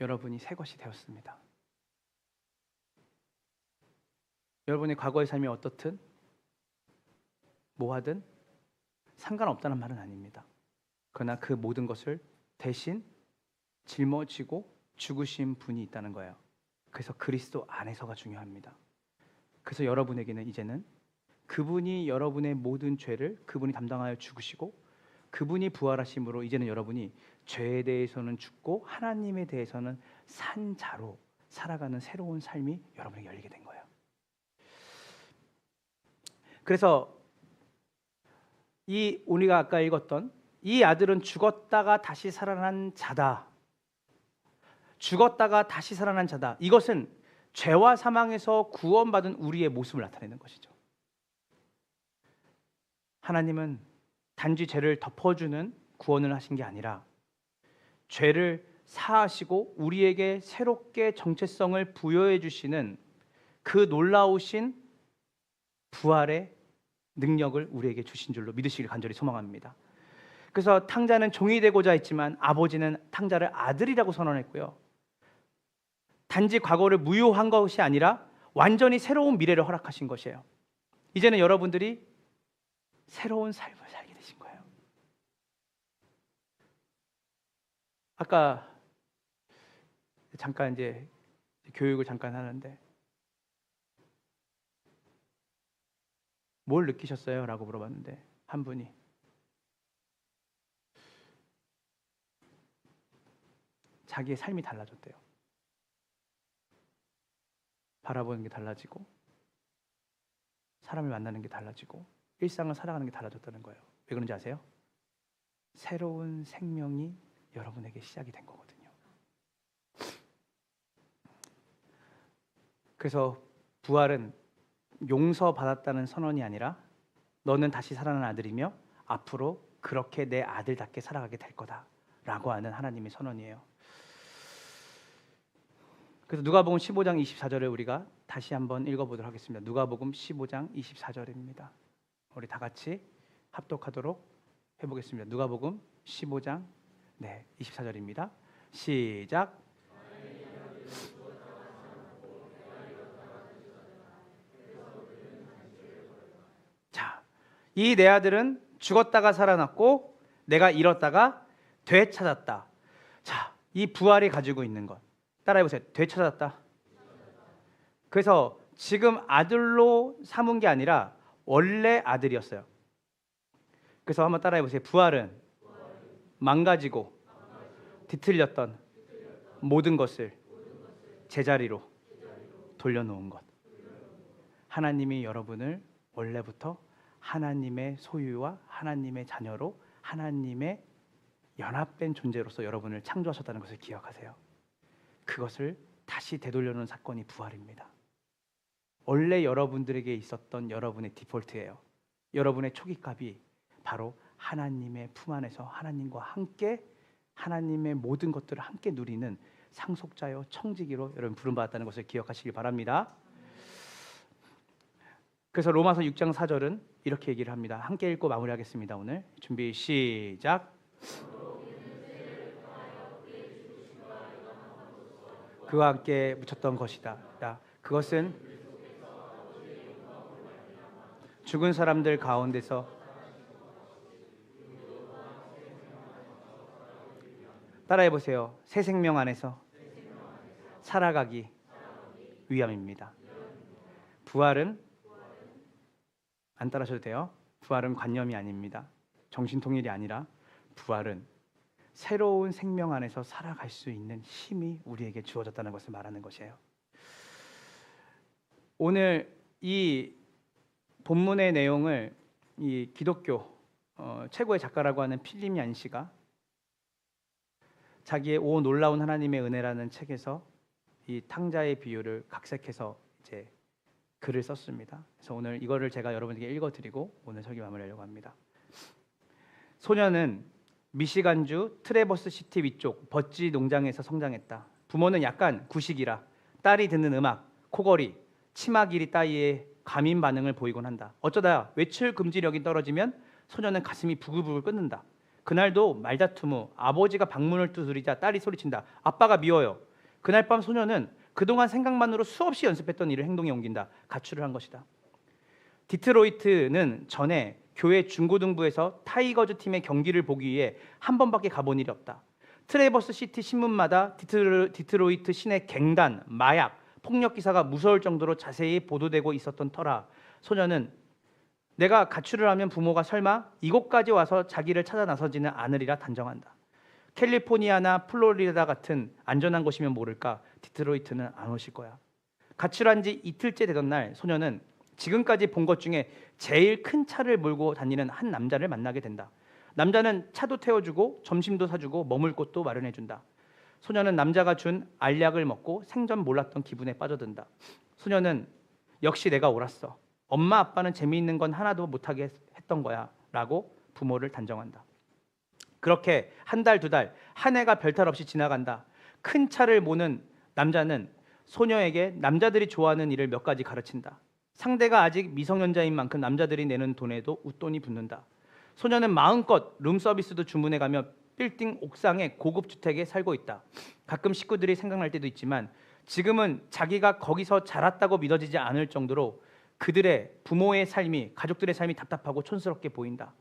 여러분이 새 것이 되었습니다. 여러분의 과거의 삶이 어떻든 뭐하든 상관없다는 말은 아닙니다. 그러나 그 모든 것을 대신 짊어지고 죽으신 분이 있다는 거예요. 그래서 그리스도 안에서가 중요합니다. 그래서 여러분에게는 이제는 그분이 여러분의 모든 죄를 그분이 담당하여 죽으시고 그분이 부활하심으로 이제는 여러분이 죄에 대해서는 죽고 하나님에 대해서는 산 자로 살아가는 새로운 삶이 여러분에게 열리게 된 거예요. 그래서 우리가 아까 읽었던 이 아들은 죽었다가 다시 살아난 자다. 죽었다가 다시 살아난 자다. 이것은 죄와 사망에서 구원받은 우리의 모습을 나타내는 것이죠. 하나님은 단지 죄를 덮어주는 구원을 하신 게 아니라 죄를 사하시고 우리에게 새롭게 정체성을 부여해 주시는 그 놀라우신 부활의 능력을 우리에게 주신 줄로 믿으시길 간절히 소망합니다. 그래서 탕자는 종이 되고자 했지만 아버지는 탕자를 아들이라고 선언했고요. 단지 과거를 무효한 것이 아니라 완전히 새로운 미래를 허락하신 것이에요. 이제는 여러분들이 새로운 삶을 살게 되신 거예요. 아까 잠깐 이제 교육을 잠깐 하는데 뭘 느끼셨어요? 라고 물어봤는데 한 분이 자기의 삶이 달라졌대요. 바라보는 게 달라지고 사람을 만나는 게 달라지고 일상을 살아가는 게 달라졌다는 거예요. 왜 그런지 아세요? 새로운 생명이 여러분에게 시작이 된 거거든요. 그래서 부활은 용서받았다는 선언이 아니라 너는 다시 살아난 아들이며 앞으로 그렇게 내 아들답게 살아가게 될 거다 라고 하는 하나님의 선언이에요. 그래서 누가복음 15장 24절을 우리가 다시 한번 읽어보도록 하겠습니다. 누가복음 15장 24절입니다. 우리 다 같이 합독하도록 해보겠습니다. 누가복음 15장 24절입니다. 시작. 자, 이 내 아들은 죽었다가 살아났고 내가 잃었다가 되찾았다. 자, 이 부활이 가지고 있는 것 따라해보세요. 되찾았다. 그래서 지금 아들로 삼은 게 아니라 원래 아들이었어요. 그래서 한번 따라해보세요. 부활은 망가지고 뒤틀렸던 모든 것을 제자리로 돌려놓은 것. 하나님이 여러분을 원래부터 하나님의 소유와 하나님의 자녀로 하나님의 연합된 존재로서 여러분을 창조하셨다는 것을 기억하세요. 그것을 다시 되돌려놓은 사건이 부활입니다. 원래 여러분들에게 있었던 여러분의 디폴트예요. 여러분의 초기값이 바로 하나님의 품 안에서 하나님과 함께 하나님의 모든 것들을 함께 누리는 상속자요 청지기로 여러분 부름받았다는 것을 기억하시길 바랍니다. 그래서 로마서 6장 4절은 이렇게 얘기를 합니다. 함께 읽고 마무리하겠습니다. 오늘 준비 시작. 그와 함께 묻혔던 것이다. 그것은 죽은 사람들 가운데서 따라해보세요. 새 생명 안에서 살아가기 위함입니다. 부활은 안 따라하셔도 돼요. 부활은 관념이 아닙니다. 정신통일이 아니라 부활은 새로운 생명 안에서 살아갈 수 있는 힘이 우리에게 주어졌다는 것을 말하는 것이에요. 오늘 이 본문의 내용을 이 기독교 최고의 작가라고 하는 필립 얀시가 자기의 오 놀라운 하나님의 은혜라는 책에서 이 탕자의 비유를 각색해서 이제 글을 썼습니다. 그래서 오늘 이거를 제가 여러분에게 읽어드리고 오늘 설교 마무리하려고 합니다. 소녀는 미시간주 트래버스 시티 위쪽 버지 농장에서 성장했다. 부모는 약간 구식이라 딸이 듣는 음악, 코걸이, 치마 길이 따위에 감인 반응을 보이곤 한다. 어쩌다 외출 금지력이 떨어지면 소녀는 가슴이 부글부글 끓는다. 그날도 말다툼 후 아버지가 방문을 두드리자 딸이 소리친다. 아빠가 미워요. 그날 밤 소녀는 그동안 생각만으로 수없이 연습했던 일을 행동에 옮긴다. 가출을 한 것이다. 디트로이트는 전에 교회 중고등부에서 타이거즈 팀의 경기를 보기 위해 한 번밖에 가본 일이 없다. 트래버스 시티 신문마다 디트로이트 시내 갱단, 마약, 폭력 기사가 무서울 정도로 자세히 보도되고 있었던 터라 소녀는 내가 가출을 하면 부모가 설마 이곳까지 와서 자기를 찾아 나서지는 않으리라 단정한다. 캘리포니아나 플로리다 같은 안전한 곳이면 모를까 디트로이트는 안 오실 거야. 가출한 지 이틀째 되던 날 소녀는 지금까지 본 것 중에 제일 큰 차를 몰고 다니는 한 남자를 만나게 된다. 남자는 차도 태워주고 점심도 사주고 머물 곳도 마련해준다. 소녀는 남자가 준 알약을 먹고 생전 몰랐던 기분에 빠져든다. 소녀는 역시 내가 옳았어. 엄마 아빠는 재미있는 건 하나도 못하게 했던 거야 라고 부모를 단정한다. 그렇게 한 달, 두 달, 한 해가 별탈 없이 지나간다. 큰 차를 모는 남자는 소녀에게 남자들이 좋아하는 일을 몇 가지 가르친다. 상대가 아직 미성년자인 만큼 남자들이 내는 돈에도 웃돈이 붙는다. 소녀는 마음껏 룸서비스도 주문해가며 빌딩 옥상의 고급 주택에 살고 있다. 가끔 식구들이 생각날 때도 있지만 지금은 자기가 거기서 자랐다고 믿어지지 않을 정도로 그들의 부모의 삶이, 가족들의 삶이 답답하고 촌스럽게 보인다.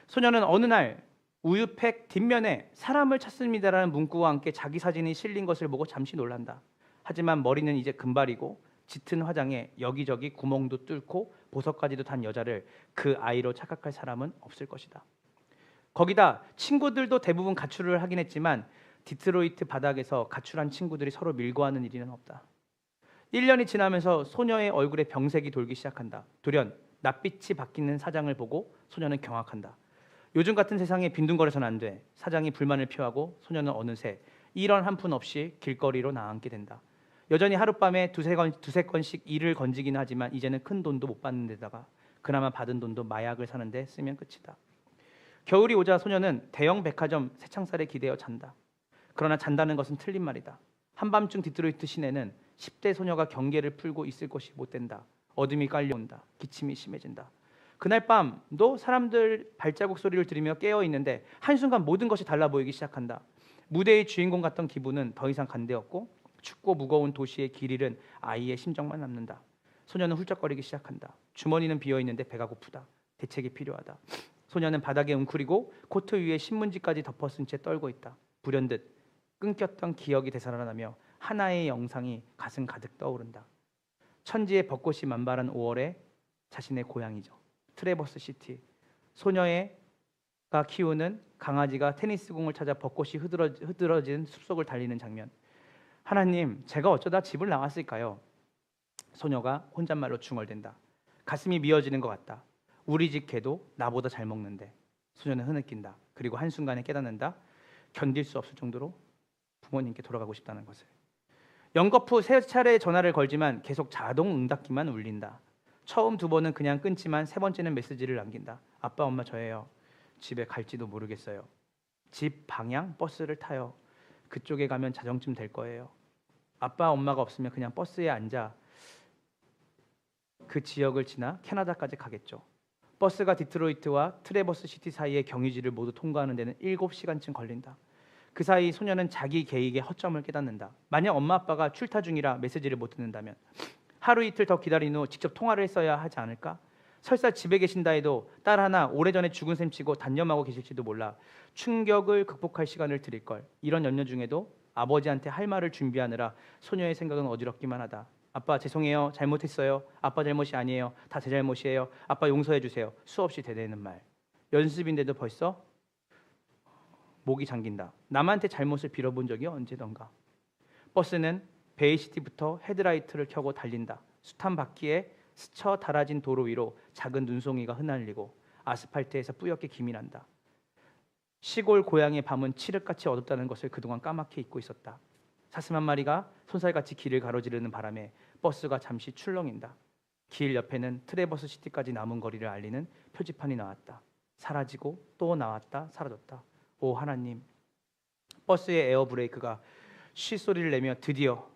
소녀는 어느 날 우유팩 뒷면에 사람을 찾습니다라는 문구와 함께 자기 사진이 실린 것을 보고 잠시 놀란다. 하지만 머리는 이제 금발이고 짙은 화장에 여기저기 구멍도 뚫고 보석까지도 단 여자를 그 아이로 착각할 사람은 없을 것이다. 거기다 친구들도 대부분 가출을 하긴 했지만 디트로이트 바닥에서 가출한 친구들이 서로 밀고 하는 일은 없다. 1년이 지나면서 소녀의 얼굴에 병색이 돌기 시작한다. 돌연 낯빛이 바뀌는 사장을 보고 소녀는 경악한다. 요즘 같은 세상에 빈둥거려서는 안 돼. 사장이 불만을 표하고 소녀는 어느새 일원 한 푼 없이 길거리로 나앉게 된다. 여전히 하룻밤에 두세 건씩 일을 건지긴 하지만 이제는 큰 돈도 못 받는 데다가 그나마 받은 돈도 마약을 사는데 쓰면 끝이다. 겨울이 오자 소녀는 대형 백화점 새창살에 기대어 잔다. 그러나 잔다는 것은 틀린 말이다. 한밤중 디트로이트 시내는 10대 소녀가 경계를 풀고 있을 곳이 못 된다. 어둠이 깔려온다. 기침이 심해진다. 그날 밤도 사람들 발자국 소리를 들으며 깨어 있는데 한순간 모든 것이 달라 보이기 시작한다. 무대의 주인공 같던 기분은 더 이상 간대없고 춥고 무거운 도시의 길 잃은 아이의 심정만 남는다. 소녀는 훌쩍거리기 시작한다. 주머니는 비어있는데 배가 고프다. 대책이 필요하다. 소녀는 바닥에 웅크리고 코트 위에 신문지까지 덮어쓴 채 떨고 있다. 불현듯 끊겼던 기억이 되살아나며 하나의 영상이 가슴 가득 떠오른다. 천지의 벚꽃이 만발한 5월에 자신의 고향이죠. 트래버스 시티. 소녀가 키우는 강아지가 테니스공을 찾아 벚꽃이 흐드러진 숲속을 달리는 장면. 하나님, 제가 어쩌다 집을 나왔을까요? 소녀가 혼잣말로 중얼댄다. 가슴이 미어지는 것 같다. 우리 집 개도 나보다 잘 먹는데. 소녀는 흐느낀다. 그리고 한순간에 깨닫는다. 견딜 수 없을 정도로 부모님께 돌아가고 싶다는 것을. 연거푸 세 차례 전화를 걸지만 계속 자동 응답기만 울린다. 처음 두 번은 그냥 끊지만 세 번째는 메시지를 남긴다. 아빠, 엄마 저예요. 집에 갈지도 모르겠어요. 집 방향 버스를 타요. 그쪽에 가면 자정쯤 될 거예요. 아빠, 엄마가 없으면 그냥 버스에 앉아 그 지역을 지나 캐나다까지 가겠죠. 버스가 디트로이트와 트래버스 시티 사이의 경유지를 모두 통과하는 데는 7시간쯤 걸린다. 그 사이 소녀는 자기 계획의 허점을 깨닫는다. 만약 엄마 아빠가 출타 중이라 메시지를 못 듣는다면 하루 이틀 더 기다린 후 직접 통화를 했어야 하지 않을까? 설사 집에 계신다 해도 딸 하나 오래전에 죽은 셈 치고 단념하고 계실지도 몰라. 충격을 극복할 시간을 드릴 걸. 이런 연려 중에도 아버지한테 할 말을 준비하느라 소녀의 생각은 어지럽기만 하다. 아빠 죄송해요. 잘못했어요. 아빠 잘못이 아니에요. 다 제 잘못이에요. 아빠 용서해 주세요. 수없이 되뇌는 말. 연습인데도 벌써 목이 잠긴다. 남한테 잘못을 빌어본 적이 언제던가. 버스는 베이시티부터 헤드라이트를 켜고 달린다. 숱한 바퀴에 스쳐 닳아진 도로 위로 작은 눈송이가 흩날리고 아스팔트에서 뿌옇게 김이 난다. 시골 고향의 밤은 칠흑같이 어둡다는 것을 그동안 까맣게 잊고 있었다. 사슴 한 마리가 손살같이 길을 가로지르는 바람에 버스가 잠시 출렁인다. 길 옆에는 트래버스 시티까지 남은 거리를 알리는 표지판이 나왔다. 사라지고 또 나왔다 사라졌다. 오 하나님. 버스의 에어브레이크가 쉬 소리를 내며 드디어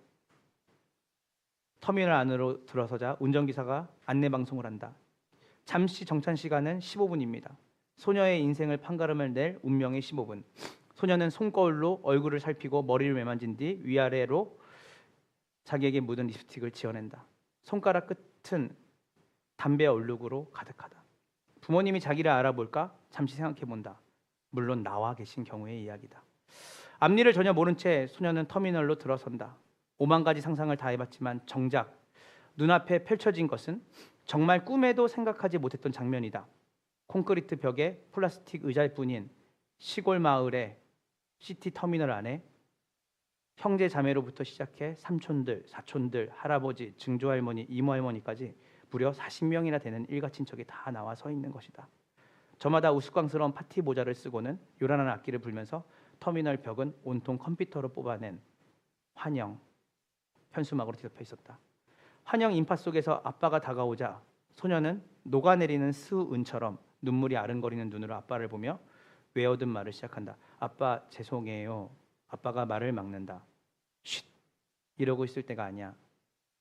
터미널 안으로 들어서자 운전기사가 안내방송을 한다. 잠시 정찬 시간은 15분입니다. 소녀의 인생을 판가름을 낼 운명의 15분. 소녀는 손거울로 얼굴을 살피고 머리를 매만진 뒤 위아래로 자기에게 묻은 립스틱을 지어낸다. 손가락 끝은 담배 얼룩으로 가득하다. 부모님이 자기를 알아볼까? 잠시 생각해본다. 물론 나와 계신 경우의 이야기다. 앞일을 전혀 모른 채 소녀는 터미널로 들어선다. 5만 가지 상상을 다 해봤지만 정작 눈앞에 펼쳐진 것은 정말 꿈에도 생각하지 못했던 장면이다. 콘크리트 벽에 플라스틱 의자일 뿐인 시골 마을의 시티 터미널 안에 형제 자매로부터 시작해 삼촌들, 사촌들, 할아버지, 증조할머니, 이모할머니까지 무려 40명이나 되는 일가 친척이 다 나와 서 있는 것이다. 저마다 우스꽝스러운 파티 모자를 쓰고는 요란한 악기를 불면서 터미널 벽은 온통 컴퓨터로 뽑아낸 환영 현수막으로 뒤덮여 있었다. 환영 인파 속에서 아빠가 다가오자 소녀는 녹아내리는 수은처럼 눈물이 아른거리는 눈으로 아빠를 보며 외워둔 말을 시작한다. 아빠 죄송해요. 아빠가 말을 막는다. 쉿! 이러고 있을 때가 아니야.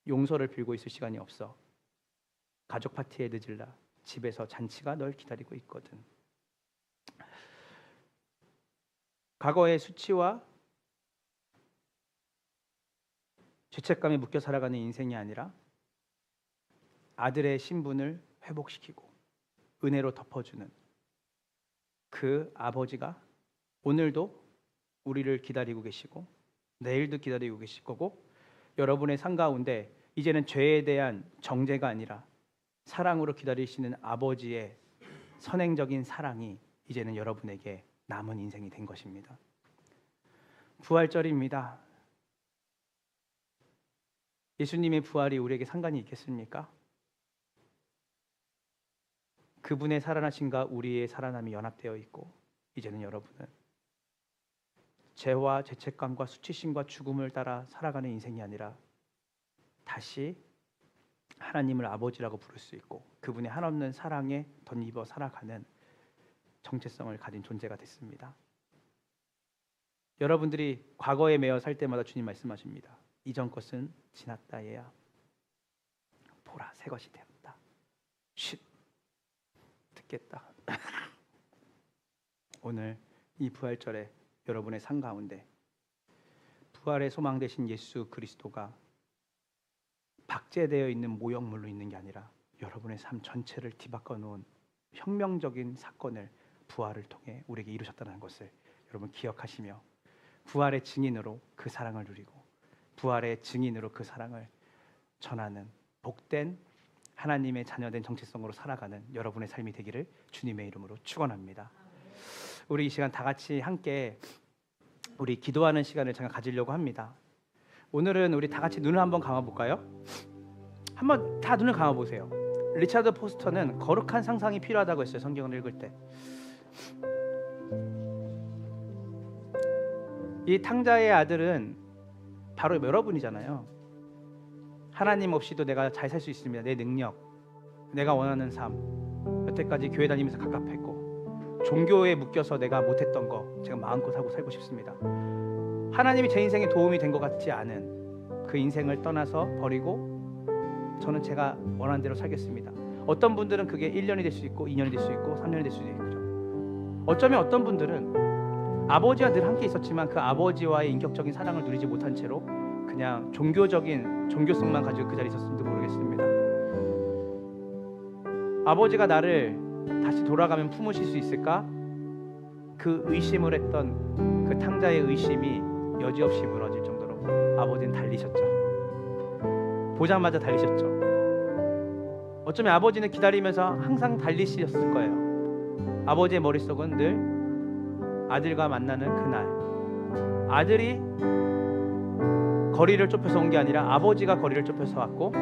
용서를 빌고 있을 시간이 없어. 가족 파티에 늦을라. 집에서 잔치가 널 기다리고 있거든. 과거의 수치와 죄책감에 묶여 살아가는 인생이 아니라 아들의 신분을 회복시키고 은혜로 덮어주는 그 아버지가 오늘도 우리를 기다리고 계시고 내일도 기다리고 계실 거고, 여러분의 삶 가운데 이제는 죄에 대한 정죄가 아니라 사랑으로 기다리시는 아버지의 선행적인 사랑이 이제는 여러분에게 남은 인생이 된 것입니다. 부활절입니다. 예수님의 부활이 우리에게 상관이 있겠습니까? 그분의 살아나심과 우리의 살아남이 연합되어 있고, 이제는 여러분은 죄와 죄책감과 수치심과 죽음을 따라 살아가는 인생이 아니라 다시 하나님을 아버지라고 부를 수 있고 그분의 한없는 사랑에 덧입어 살아가는 정체성을 가진 존재가 됐습니다. 여러분들이 과거에 매여 살 때마다 주님 말씀하십니다. 이전 것은 지났다 얘야. 보라 새 것이 되었다. 쉿 듣겠다. 오늘 이 부활절에 여러분의 삶 가운데 부활의 소망 되신 예수 그리스도가 박제되어 있는 모형물로 있는 게 아니라 여러분의 삶 전체를 뒤바꿔 놓은 혁명적인 사건을 부활을 통해 우리에게 이루셨다는 것을 여러분 기억하시며 부활의 증인으로 그 사랑을 누리고 부활의 증인으로 그 사랑을 전하는 복된 하나님의 자녀된 정체성으로 살아가는 여러분의 삶이 되기를 주님의 이름으로 축원합니다. 우리 이 시간 다 같이 함께 우리 기도하는 시간을 잠깐 가지려고 합니다. 오늘은 우리 다 같이 눈을 한번 감아볼까요? 한번 다 눈을 감아보세요. 리차드 포스터는 거룩한 상상이 필요하다고 했어요. 성경을 읽을 때. 이 탕자의 아들은 바로 여러분이잖아요. 하나님 없이도 내가 잘 살 수 있습니다. 내 능력, 내가 원하는 삶, 여태까지 교회 다니면서 갑갑했고 종교에 묶여서 내가 못했던 거 제가 마음껏 하고 살고 싶습니다. 하나님이 제 인생에 도움이 된 것 같지 않은 그 인생을 떠나서 버리고 저는 제가 원하는 대로 살겠습니다. 어떤 분들은 그게 1년이 될 수 있고 2년이 될 수 있고 3년이 될 수도 있죠. 어쩌면 어떤 분들은 아버지와 늘 함께 있었지만 그 아버지와의 인격적인 사랑을 누리지 못한 채로 그냥 종교적인 종교성만 가지고 그 자리에 있었을지도 모르겠습니다. 아버지가 나를 다시 돌아가면 품으실 수 있을까? 그 의심을 했던 그 탕자의 의심이 여지없이 무너질 정도로 아버지는 달리셨죠. 보자마자 달리셨죠. 어쩌면 아버지는 기다리면서 항상 달리셨을 거예요. 아버지의 머릿속은 늘 아들과 만나는 그날, 아들이 거리를 좁혀서 온 게 아니라 아버지가 거리를 좁혀서 왔고,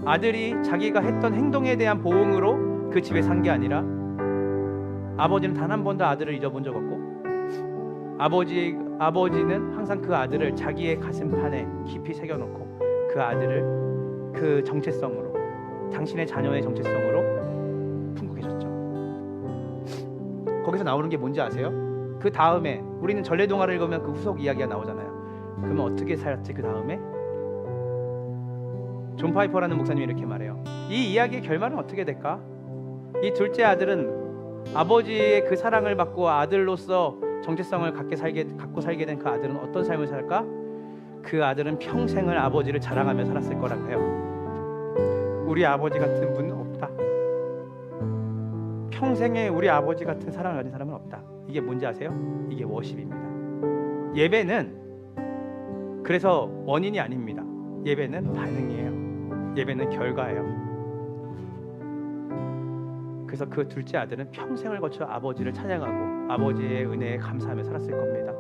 아들이 자기가 했던 행동에 대한 보응으로 그 집에 산 게 아니라 아버지는 단 한 번도 아들을 잊어본 적 없고 아버지는 항상 그 아들을 자기의 가슴판에 깊이 새겨놓고 그 아들을 그 정체성으로, 당신의 자녀의 정체성으로 품고 계셨죠. 거기서 나오는 게 뭔지 아세요? 그 다음에 우리는 전래동화를 읽으면 그 후속 이야기가 나오잖아요. 그러면 어떻게 살았지? 그 다음에 존 파이퍼라는 목사님이 이렇게 말해요. 이 이야기의 결말은 어떻게 될까? 이 둘째 아들은 아버지의 그 사랑을 받고 아들로서 정체성을 갖고 살게 된 그 아들은 어떤 삶을 살까? 그 아들은 평생을 아버지를 자랑하며 살았을 거라고 해요. 우리 아버지 같은 분은 없다. 평생에 우리 아버지 같은 사랑을 가진 사람은 없다. 이게 뭔지 아세요? 이게 워십입니다. 예배는 그래서 원인이 아닙니다. 예배는 반응이에요. 예배는 결과예요. 그래서 그 둘째 아들은 평생을 거쳐 아버지를 찬양하고 아버지의 은혜에 감사하며 살았을 겁니다.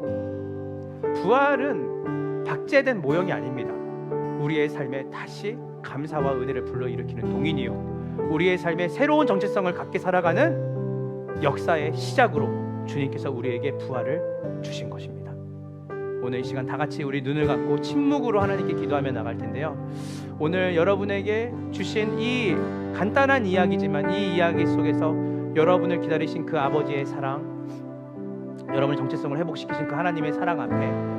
부활은 박제된 모형이 아닙니다. 우리의 삶에 다시 감사와 은혜를 불러일으키는 동인이요, 우리의 삶에 새로운 정체성을 갖게 살아가는 역사의 시작으로 주님께서 우리에게 부활을 주신 것입니다. 오늘 이 시간 다 같이 우리 눈을 감고 침묵으로 하나님께 기도하며 나갈 텐데요, 오늘 여러분에게 주신 이 간단한 이야기지만 이 이야기 속에서 여러분을 기다리신 그 아버지의 사랑, 여러분의 정체성을 회복시키신 그 하나님의 사랑 앞에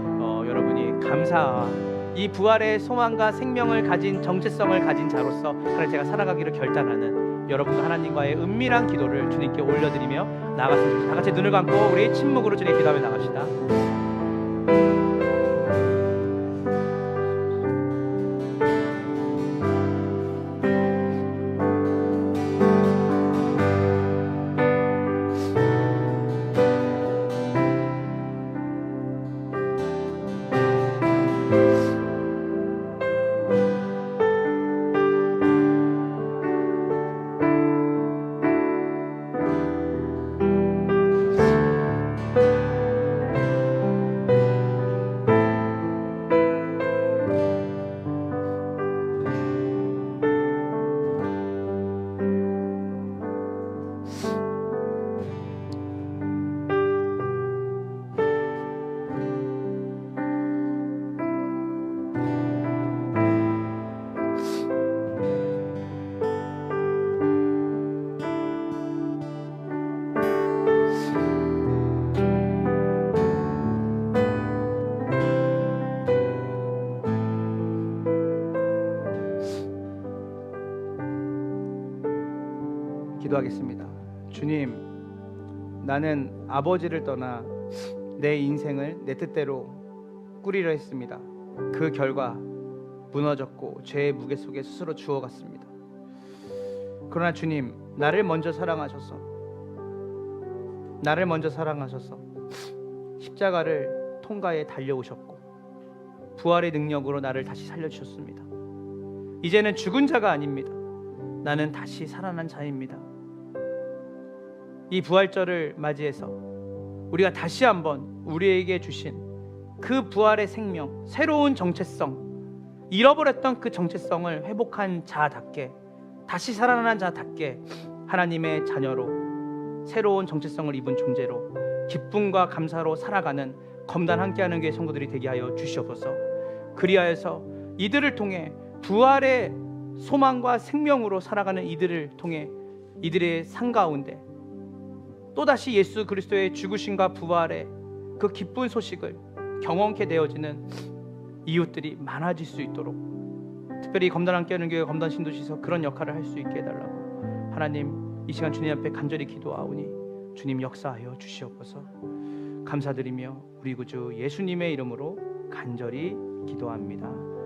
여러분이 감사와 이 부활의 소망과 생명을 가진 정체성을 가진 자로서 하나님 제가 살아가기를 결단하는 여러분과 하나님과의 은밀한 기도를 주님께 올려드리며 나아갔으면 좋겠습니다. 다 같이 눈을 감고 우리 침묵으로 주님 기도하며 나갑시다. 기도하겠습니다. 주님, 나는 아버지를 떠나 내 인생을 내 뜻대로 꾸리려 했습니다. 그 결과 무너졌고 죄의 무게 속에 스스로 주워갔습니다. 그러나 주님, 나를 먼저 사랑하셔서 십자가를 통과해 달려오셨고 부활의 능력으로 나를 다시 살려주셨습니다. 이제는 죽은 자가 아닙니다. 나는 다시 살아난 자입니다. 이 부활절을 맞이해서 우리가 다시 한번 우리에게 주신 그 부활의 생명, 새로운 정체성, 잃어버렸던 그 정체성을 회복한 자답게, 다시 살아난 자답게 하나님의 자녀로 새로운 정체성을 입은 존재로 기쁨과 감사로 살아가는 검단 함께하는 교회 성도들이 되게 하여 주시옵소서. 그리하여서 이들을 통해 부활의 소망과 생명으로 살아가는 이들을 통해 이들의 삶 가운데 또다시 예수 그리스도의 죽으심과 부활의 그 기쁜 소식을 경험케 되어지는 이웃들이 많아질 수 있도록, 특별히 검단 함께하는 교회 검단 신도시에서 그런 역할을 할 수 있게 해달라고 하나님 이 시간 주님 앞에 간절히 기도하오니 주님 역사하여 주시옵소서. 감사드리며 우리 구주 예수님의 이름으로 간절히 기도합니다.